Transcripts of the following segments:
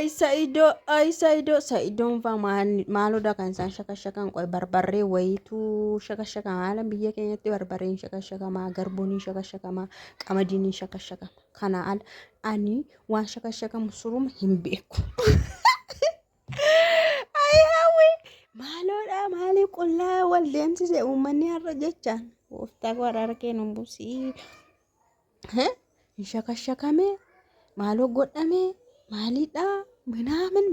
Sa'idoon faa maalodha kan isaan shakashakan qoy barbarree wayituu shakashakama haala biyya keenyatti barbarreen shakashakamaa garbuun shakashakamaa qamadiin shakashakama kana al ani waan shakashakamu suruma hin beeku. Ayyawi maalodha maali qullaa wal deemsise uummanni har'a jechaan gooftaa waraara kennuun busii shakashakame maaloo godhame maalidha ምናምን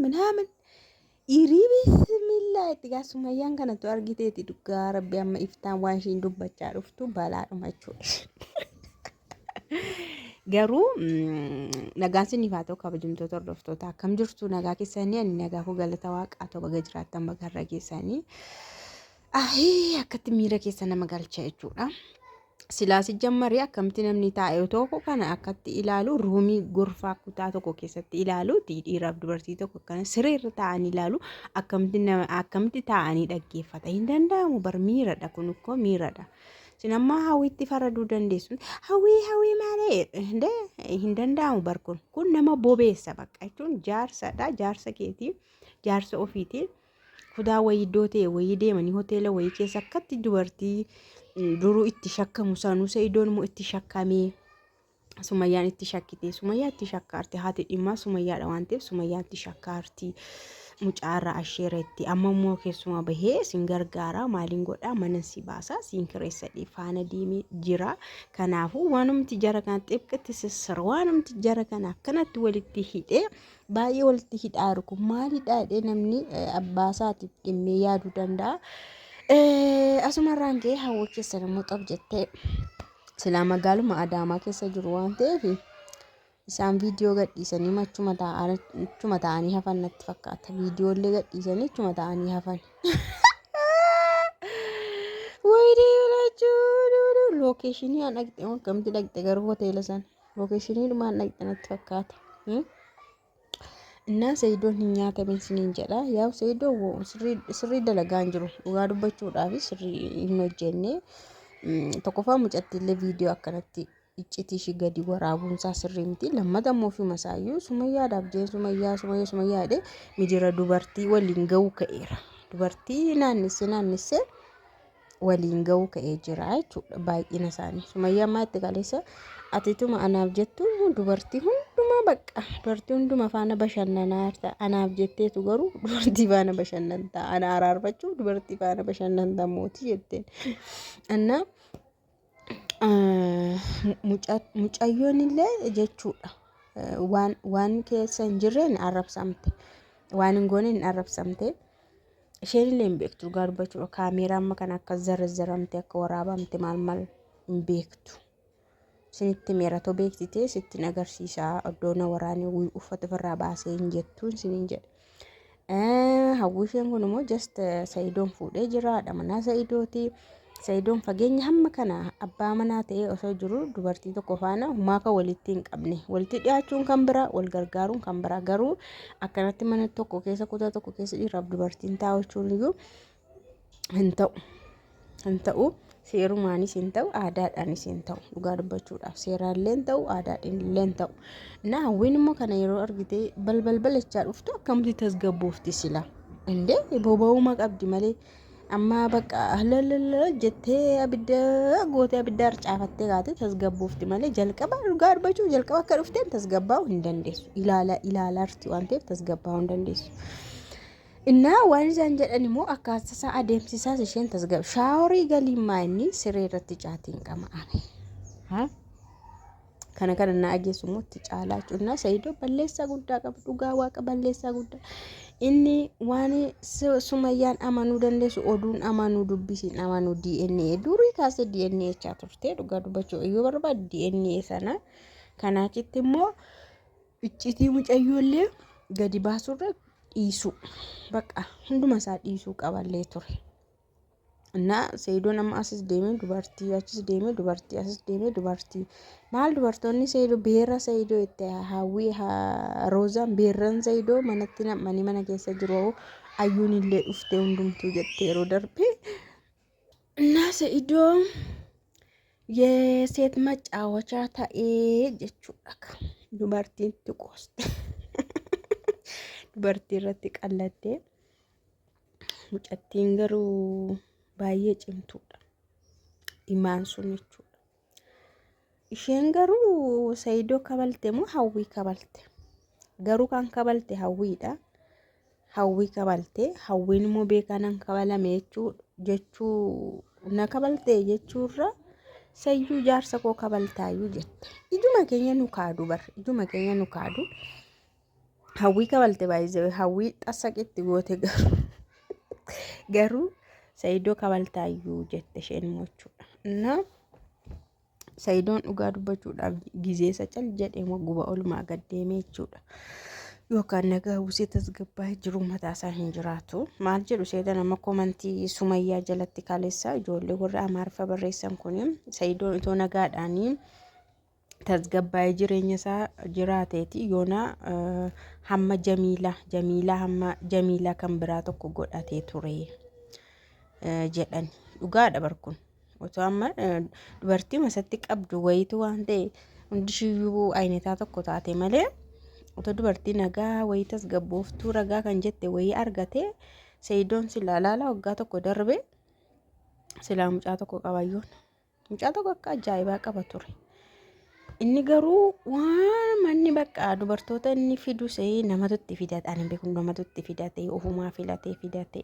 bismillah itti gaasumayyaan kanatu argiteeti dhugaa rabbi amma iftaan waan ishiin dubbachaa dhuftu balaadhuma jechuudha. Garuu nagaan siniif haa ta'u kabajamtoota hordoftoota akkam jirtu nagaa keessanii ani nagaa koo galata waaqaa ta'u baga jiraattan baga har'a keessanii akkatti miira keessa nama galcha jechuudha. Silaasi jammarii akkamitti namni taa'ee tokko kana akkatti ilaalu ruumii gorfaa kutaa tokko keessatti ilaalu dhiiraaf dubartii tokko kana sireerra taa'anii ilaalu akkamitti taa'anii dhaggeeffata hin danda'amu bar miiradha kun ukkoo miiradha. Sinammaa hawwiitti faraduu dandeessu hawwii maalee hin danda'amu bar kun nama bobeessa bakka jechuun jaarsadha jaarsa keetii jaarsa ofiitii kutaa wayii iddoo ta'e wayii deemanii hoteela wayii keessa akkatti dubartii duruu itti shakkamu sanuu Sa'idoon immoo itti shakkamee Sumayyaan itti shakkite Sumayyaa itti shakkaarti haati dhimma Sumayyaadha waan ta'eef Sumayyaan itti shakkaarti mucaarraa asheeretti amma immoo keessuma bahee sin gargaara maaliin godhaa mana si baasaa sin kireessadhee faana deemee jira kanaafuu waanumti jara kan xibqatti sissir waanumti jara kan akkanatti walitti hidhee baay'ee walitti hidhaa jiru maalidha jedhee namni abbaasaatiif dhimmee yaaduu danda'a. Asumarraan ga'ee hawwa keessa namoota xab jettee silaa magaaluma Adaamaa keessa jiru waan ta'eef isaan viidiyoo gadhiisanii machuma ta'anii hafan natti fakkaata viidiyoolee gadhiisanii chuma ta'anii hafan. Wayidii lachuu lookeeshinii aan dhaqxe akkamitti dhaqxe garuu hoteela sana lookeeshinii dhumaan dhaqxe natti fakkaata. Innaa Sa'idoon hin nyaatamin siniin jedha yaa Sa'idoon sirrii dalagaan jiru dhugaa dubbachuudhaaf sirrii hin hojjenne tokkoffaa mucattiillee viidiyoo akkanatti iccitii ishii gadi waraabuunsaa sirrii miti lammata immoo ofuma isaayyuu Sumayyaadhaaf jee Sumayyaa jedhee midira dubartii waliin ga'uu ka'eera dubartii naannessee waliin ga'uu ka'ee jira jechuudha baay'ina isaanii Sumayyaa ammaa itti galeessa atituma anaaf jettu dubartii hundumaa bakka dubartii hunduma faana bashannanaa anaaf jetteetu garuu dubartii faana bashannantaa ana araarfachuuf dubartii faana bashannantaa mootii jetteen anna mucayyoon illee jechuudha waan keessa hin jirreen arrabsamte waan hin goone hin arrabsamte isheen illee hin beektu dhugaa dubbachuudha kaameeraa amma kan akka zarzaramte akka waraabamte maal hin beektu. Sinitti meeratoo beektitee sittiin agarsiisaa iddoon waraanee uffata ofirraa baasee hin jettuun siniin jedha. Hawwisheen kun immoo just Sa'idoon fuudhee jiraadha manaa Sa'idooti. Sa'idoon fageenya hamma kana abbaa manaa ta'ee osoo jiru dubartii tokko faana maaka walitti hin qabne walitti dhiyaachuun kan biraa wal gargaaruun kan biraa garuu akkanatti mana tokko keessa kutaa tokko keessa dhiiraaf dubartiin taa'achuun iyyuu hin ta'u. Seerumaanis hin ta'u aadaadhaanis hin ta'u dhugaa dubbachuudhaaf seeraallee hin ta'u aadaadhaallee hin ta'u. Na hawwiin immoo kana yeroo argite balbalachaa dhuftu akkamitti tasgabboofti sila indee boba'uma qabdi malee amma bakka halalala jettee abidda gootee abidda harcaafattee kaatee tasgabboofti malee jalqaba dhugaa dubbachuu jalqaba akka dhufteen tasgabbaa'uu hin dandeessu ilaalaarti waan ta'eef tasgabbaa'uu hin dandeessu. Innaa waan isaan jedhan immoo akkaataa isaa adeemsisaas isheen tasgabba shaaworii galii maayinni siree irratti caatiin qama'ame kana na ageessu immoo itti caalaa jechuudha. Sa'idoon balleessaa guddaa qaba dhugaa waaqa balleessaa guddaa inni waan Sumayyaan amanuu dandeessu oduun amanuu dubbisiin amanuu DNA durii kaasee DNA jechaa turte dhugaa dubbachuu iyyuu barbaadu DNA sana kanaachitti immoo iccitii mucayyoollee gadi baasurra dhiisuu bakka hunduma isaa dhiisuu qaballee ture. Na Sa'idoon amma asis deemee dubartii achis deemee dubartii asis deemee dubartii maal dubartoonni Sa'idoo beera Sa'idoo itti hawwii Roozaan beerran Sa'idoo manatti nam'anii mana keessa jiru ayyuun illee dhuftee hundumtuu jettee yeroo darbe na Sa'idoo የሴት መጫወቻ ta'ee jechuudha dubartiin xiqqooste dubartii irratti qal'attee mucattiin garuu baay'ee cimtuudha. Imaan sun jechuudha. Isheen garuu Saayidoo kabalte moo Hawwii kabalte? Garuu kan kabalte Hawwiidha. Hawwii kabalte. Hawwiin immoo beekanan kabalame jechuu na kabalte jechuurra sayyuu jaarsa koo kabaltaayyuu jette. Ijuma keenya nu kaadu bar. Ijuma keenya nu kaadu. Hawwii kabalte baay'ee hawwii xasaqitti goote garuu Saayidoo kabaltaayyuu jette isheen mochuudha. Na Saayidoon dhugaa dubbachuudhaaf gizeessa cal jedhee guba olmaa gaddeemee jechuudha. Yookaan nagaa buusee tasgabbaa'ee jiru mataa isaa hin jiraatu. Maal jedhu seeta nama komantii Sumayyaa jalatti kaleessa ijoollee warra Amaariffa barreessan kun Saayidoon itoo nagaadhaanii tasgabbaa'ee jireenya isaa jiraateeti yoona hamma Jamiilaa kan biraa tokko godhatee ture jedhan dhugaadha barkun. Otoo amma dubartii masatti qabdu wayitu waan ta'e hundishiyyuu aynetaa tokko taate malee otoo dubartii nagaa wayii tasgabbooftuu ragaa kan jette wayii argate Saayidoon silaa laala waggaa tokko darbe silaa mucaa tokko qabayyoon mucaa tokko akka ajaa'ibaa qaba ture. Inni garuu waan manni bakka dubartoota inni fidu sa'ee namatutti fidate ani beeku namatutti fidate ofumaa filatee fidate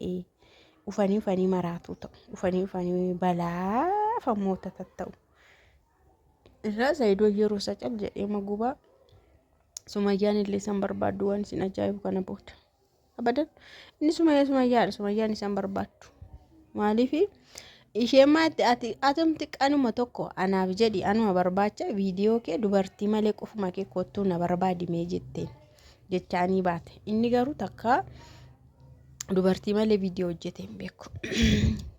ufanii maraatu ta'u ufanii balaa famoota ta'u. Irraa Saayidoo yeroo isaa cal jedhee magubaa Sumayyaan illee san barbaaddu waan isin ajaa'ibu kana booda. Abadan inni Sumayyaan isan barbaaddu. Maaliifi isheen maatti atumti qanuma tokko anaaf jedhi anuma barbaacha viidiyoo kee dubartii malee qofuma kee kottuu na barbaadimee jetteen jechaanii baate. Inni garuu takka dubartii malee viidiyoo hojjeteen beeku.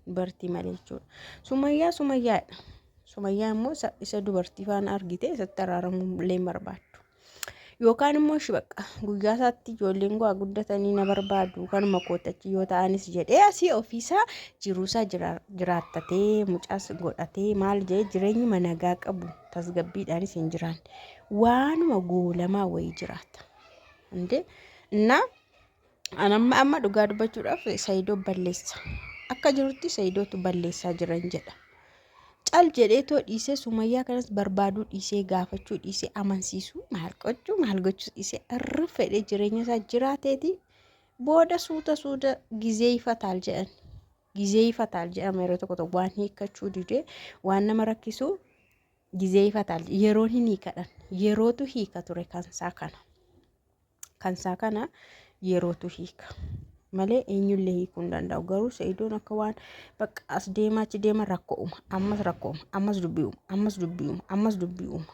Dubartii malee jechuudha. Sumayyaadha. Sumayyaa immoo isa dubartii faana argite isatti araaramuu illee barbaaddu. Yookaan immoo bakka guyyaa isaatti ijoolleen go'a guddatanii na barbaadu kanuma kootachi yoo ta'anis jedhee asii ofiisaa jiruusaa jiraattatee mucaas godhatee maal jedhee jireenyi managaa qabu tasgabbiidhaanis hin jiraanne waanuma goolamaa wayii jiraata. Innaa amma dhugaa dubbachuudhaaf Saayidoo balleessa. Akka jirutti Saayidootu balleessaa jiran jedha. Cal jedhee too dhiisee Sumayyaa kanas barbaaduu dhiisee gaafachuu dhiisee amansiisuu maal gochuu dhiisee irra fedhee jireenya isaa jiraateeti booda suuta gizee ifataal jedhama yeroo tokko waan hiikkachuu didee waan nama rakkisu gizee ifataal yeroon hin hiikadhan yerootu hiika ture kansaa kana yerootu hiika. Malee eenyullee hiikuu hin danda'u garuu Saayidoon akka waan bakka as deema achi deema rakkoo uuma ammas dubbii uuma